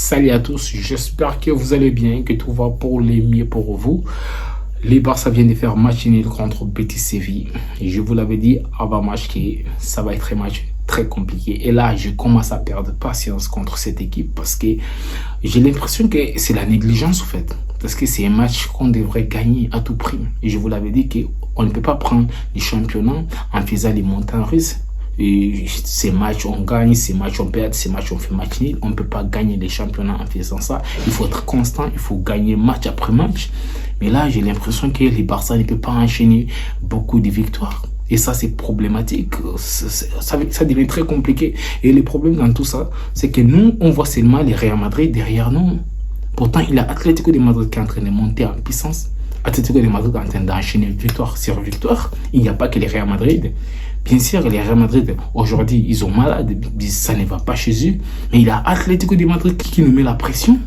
Salut à tous, j'espère que vous allez bien, que tout va pour le mieux pour vous. Les Barça viennent de faire match nul contre Betis Séville. Et je vous l'avais dit avant match que ça va être un match très compliqué. Et là, je commence à perdre patience contre cette équipe parce que j'ai l'impression que c'est la négligence en fait. Parce que c'est un match qu'on devrait gagner à tout prix. Et je vous l'avais dit qu'on ne peut pas prendre les championnats en faisant les montagnes russes. Et ces matchs on gagne, ces matchs on perd, ces matchs on fait match nul. On ne peut pas gagner les championnats en faisant ça. Il faut être constant, il faut gagner match après match. Mais là, j'ai l'impression que les Barça ne peuvent pas enchaîner beaucoup de victoires. Et ça, c'est problématique. Ça devient très compliqué. Et le problème dans tout ça, c'est que nous, on voit seulement les Real Madrid derrière nous. Pourtant, il y a Atlético de Madrid qui est en train de monter en puissance. Atlético de Madrid est en train d'enchaîner victoire sur victoire. Il n'y a pas que les Real Madrid. Bien sûr, les Real Madrid, aujourd'hui, ils ont malade. Ça ne va pas chez eux. Mais il y a Atlético de Madrid qui nous met la pression.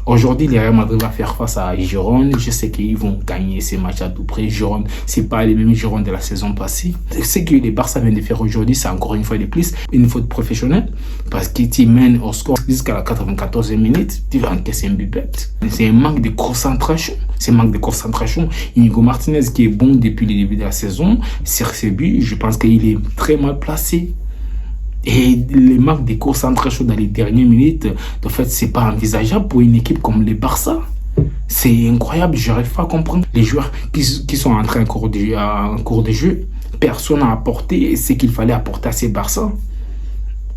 Aujourd'hui, les Real Madrid va faire face à Girona. Je sais qu'ils vont gagner ces matchs à tout prix. Girona, c'est pas les mêmes Girona de la saison passée. Ce que les Barça viennent de faire aujourd'hui, c'est encore une fois de plus une faute professionnelle. Parce que tu mènes au score jusqu'à la 94e minute, tu vas encaisser un but bête. C'est un manque de concentration. C'est un manque de concentration. Inigo Martinez, qui est bon depuis le début de la saison, sur ses buts, je pense qu'il est très mal placé. Et les manques de concentration dans les dernières minutes, de fait, c'est pas envisageable pour une équipe comme les Barça. C'est incroyable, je n'arrive pas à comprendre. Les joueurs qui sont entrés en cours de jeu, personne n'a apporté ce qu'il fallait apporter à ces Barça.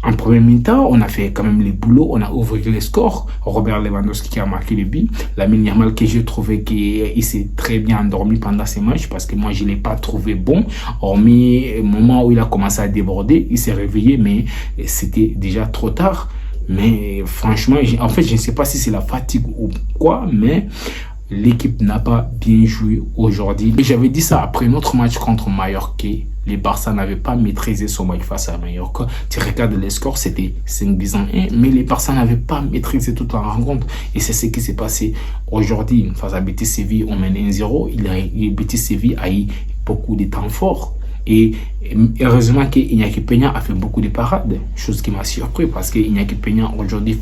En premier mi-temps, on a fait quand même les boulots, on a ouvert les scores. Robert Lewandowski qui a marqué le but. Lamine Yamal, que j'ai trouvé qu'il s'est très bien endormi pendant ces matchs parce que moi je ne l'ai pas trouvé bon. Hormis le moment où il a commencé à déborder, il s'est réveillé, mais c'était déjà trop tard. Mais franchement, en fait, je ne sais pas si c'est la fatigue ou quoi, mais l'équipe n'a pas bien joué aujourd'hui. Et j'avais dit ça après notre match contre Mallorca. Les Barça n'avaient pas maîtrisé son match face à Mallorca. Tu regardes les scores, c'était 5-1, mais les Barça n'avaient pas maîtrisé toute la rencontre. Et c'est ce qui s'est passé aujourd'hui. Face à Betis Séville, on mène 1-0. Betis Séville a eu beaucoup de temps forts. Et heureusement qu'Iñaki Peña a fait beaucoup de parades, chose qui m'a surpris parce qu'Iñaki Peña aujourd'hui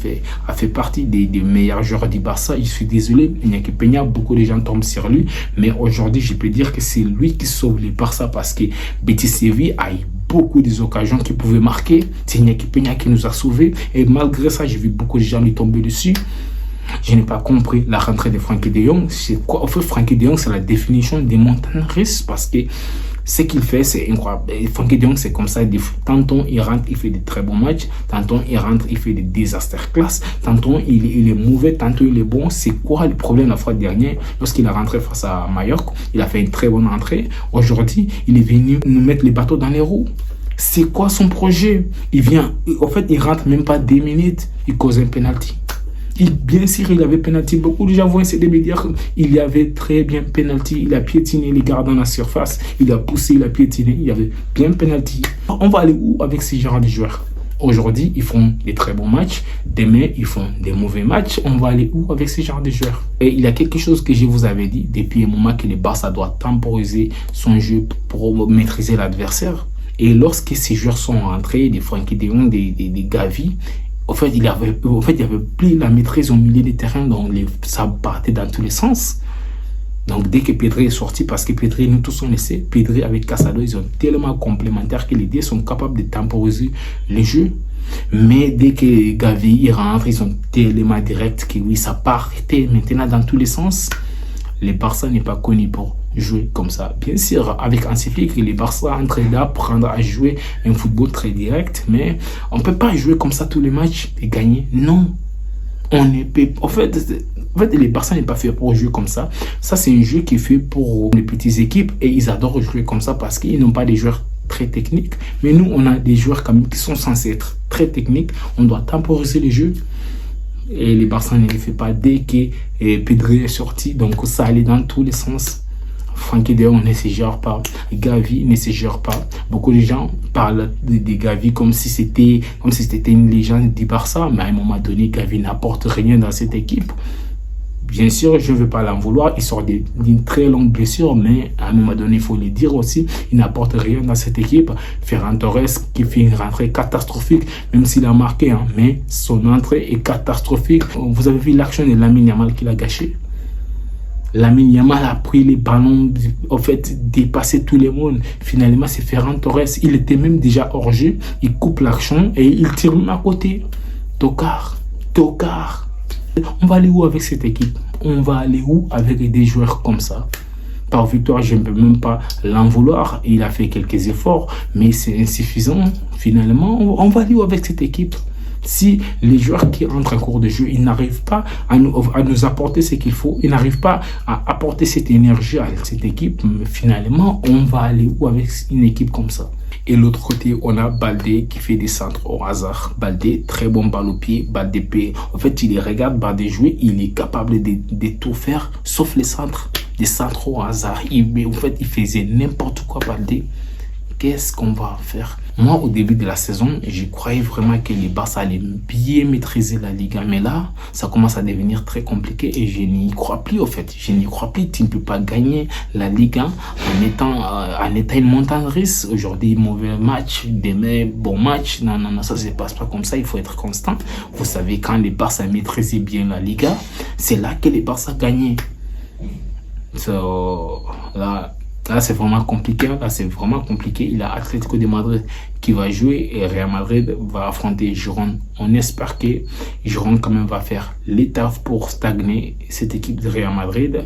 a fait partie des meilleurs joueurs du Barça. Je suis désolé, Iñaki Peña, beaucoup de gens tombent sur lui, mais aujourd'hui je peux dire que c'est lui qui sauve les Barça parce que Betis Séville a eu beaucoup d'occasions qu'il pouvait marquer. C'est Iñaki Peña qui nous a sauvés et malgré ça, j'ai vu beaucoup de gens lui tomber dessus. Je n'ai pas compris la rentrée de Frenkie de Jong. C'est quoi? En fait, Frenkie de Jong, c'est la définition des montagnes russes parce que ce qu'il fait, c'est incroyable. Frenkie de Jong, c'est comme ça. Tantôt, il rentre, il fait de très bons matchs. Tantôt, il rentre, il fait des désastres classes. Tantôt, il est mauvais. Tantôt, il est bon. C'est quoi le problème la fois dernière? Lorsqu'il a rentré face à Mallorca, il a fait une très bonne entrée. Aujourd'hui, il est venu nous mettre les bateaux dans les roues. C'est quoi son projet? Il vient, en fait, il rentre même pas 2 minutes. Il cause un penalty. Bien sûr, il avait penalty. Beaucoup de gens vont essayer de me dire qu'il y avait très bien penalty. Il a piétiné les gardes dans la surface. Il a poussé, il a piétiné. Il y avait bien penalty. On va aller où avec ces genres de joueurs? Aujourd'hui, ils font des très bons matchs. Demain, ils font des mauvais matchs. On va aller où avec ces genres de joueurs? Et il y a quelque chose que je vous avais dit depuis un moment que le Barça doit temporiser son jeu pour maîtriser l'adversaire. Et lorsque ces joueurs sont entrés, des Frenkie de Jong, des Gavi, en fait, il y avait plus la maîtrise au milieu des terrains, donc ça partait dans tous les sens. Donc, dès que Pedri est sorti, parce que Pedri, nous tous on le sait, Pedri avec Casado, ils sont tellement complémentaires que les deux sont capables de temporiser le jeu. Mais dès que Gavi il rentre, ils sont tellement directs que oui, ça part maintenant dans tous les sens. Le Barça n'est pas connu pour jouer comme ça. Bien sûr, avec Hansi Flick, les Barça sont en train d'apprendre à jouer un football très direct, mais on ne peut pas jouer comme ça tous les matchs et gagner. Non. En fait, les Barça n'est pas fait pour jouer comme ça. Ça, c'est un jeu qui est fait pour les petites équipes et ils adorent jouer comme ça parce qu'ils n'ont pas des joueurs très techniques. Mais nous, on a des joueurs quand même qui sont censés être très techniques. On doit temporiser les jeux. Et les Barça ne les fait pas dès que Pedri est sorti. Donc, ça allait dans tous les sens. Frenkie de Jong ne se gère pas. Gavi ne se gère pas. Beaucoup de gens parlent de Gavi comme si c'était une légende du Barça. Mais à un moment donné, Gavi n'apporte rien dans cette équipe. Bien sûr, je ne veux pas l'en vouloir. Il sort d'une très longue blessure, mais à un moment donné, il faut le dire aussi, il n'apporte rien dans cette équipe. Ferran Torres qui fait une rentrée catastrophique, même s'il a marqué, hein, mais son entrée est catastrophique. Vous avez vu l'action de Lamine Yamal qu'il a gâché. Lamine Yamal a pris les ballons, en fait, dépassé tout le monde. Finalement, c'est Ferran Torres. Il était même déjà hors jeu. Il coupe l'action et il tire même à côté. Tocard. On va aller où avec cette équipe? On va aller où avec des joueurs comme ça? Par victoire, je ne peux même pas l'en vouloir. Il a fait quelques efforts, mais c'est insuffisant. Finalement, on va aller où avec cette équipe? Si les joueurs qui entrent en cours de jeu, ils n'arrivent pas à nous apporter ce qu'il faut, ils n'arrivent pas à apporter cette énergie à cette équipe, finalement, on va aller où avec une équipe comme ça? Et l'autre côté, on a Baldé qui fait des centres au hasard. Baldé, très bon balle au pied, balle d'épée. En fait, il regarde Baldé jouer, il est capable de tout faire, sauf les centres. Des centres au hasard. En fait, il faisait n'importe quoi, Baldé. Qu'est-ce qu'on va faire? Moi, au début de la saison, je croyais vraiment que les Barça allaient bien maîtriser la Liga. Mais là, ça commence à devenir très compliqué et je n'y crois plus, en fait. Je n'y crois plus. Tu ne peux pas gagner la Liga en étant une montagne russe. Aujourd'hui, mauvais match. Demain, bon match. Non, ça ne se passe pas comme ça. Il faut être constant. Vous savez, quand les Barça maîtrisaient bien la Liga, c'est là que les Barça gagnaient. Là, c'est vraiment compliqué. Il a Atlético de Madrid qui va jouer et Real Madrid va affronter Girona. On espère que Girona quand même va faire l'étape pour stagner cette équipe de Real Madrid.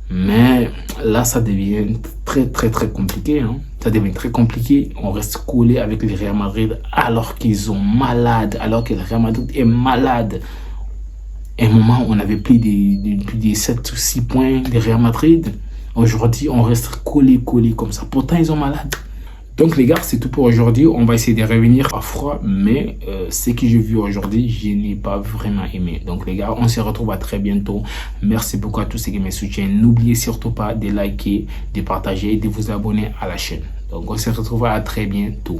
Mais là, ça devient très compliqué. Hein. Ça devient très compliqué. On reste collé avec le Real Madrid alors qu'ils sont malades, alors que le Real Madrid est malade. À un moment, on avait plus de 7 ou 6 points de Real Madrid. Aujourd'hui, on reste collé comme ça. Pourtant, ils sont malades. Donc, les gars, c'est tout pour aujourd'hui. On va essayer de revenir à froid. Mais ce que j'ai vu aujourd'hui, je n'ai pas vraiment aimé. Donc, les gars, on se retrouve à très bientôt. Merci beaucoup à tous ceux qui me soutiennent. N'oubliez surtout pas de liker, de partager et de vous abonner à la chaîne. Donc, on se retrouve à très bientôt.